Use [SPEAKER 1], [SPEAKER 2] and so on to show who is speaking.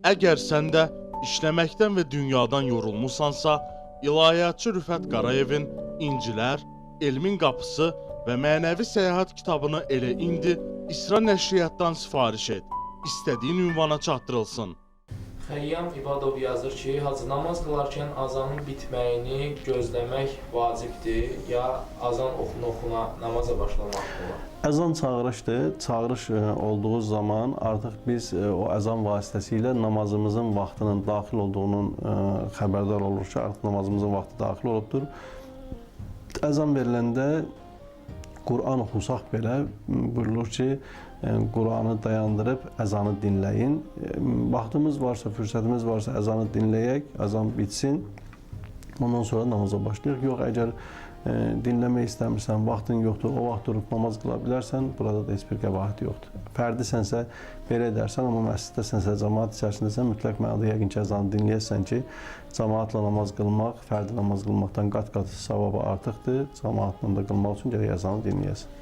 [SPEAKER 1] Əgər sən də işləməkdən və dünyadan yorulmusansa, İlahiyyatçı Rüfət Qarayevin İncilər, Elmin Qapısı və Mənəvi Səyahət kitabını elə indi İsra Nəşriyyatdan sifariş et. İstədiyin ünvana çatdırılsın.
[SPEAKER 2] Xəyyam İbadov yazır ki, hacı namaz qılarkən azanın bitməyini gözləmək vacibdir, ya azan oxuna namaza başlamaq olar?
[SPEAKER 3] Əzan çağırışdır. Çağırış olduğu zaman artıq biz o əzan vasitəsilə namazımızın vaxtının daxil olduğunun xəbərdar oluruq ki, artıq namazımızın vaxtı daxil olubdur. Əzan veriləndə Quran oxusaq belə buyurulur ki, Quranı dayandırıb əzanı dinləyin. Vaxtımız varsa, fürsətimiz varsa əzanı dinləyək, əzan bitsin. Ondan sonra namaza başlayaq. Yox, əgər dinləmək istəmirsən, vaxtın yoxdur, o vaxt durub namaz qıla bilərsən, burada da heç bir qəbahət yoxdur. Fərdisənsə belə edərsən, amma məsciddəsənsə, cəmaat içərisindəsən, mütləq mənada yəqin ki, əzanı dinləyəsən ki, cəmaatla namaz qılmaq, fərdi namaz qılmaqdan qat-qat savabı artıqdır. Cəmaatla da qılmaq üçün gərək əzanı dinləyəsən.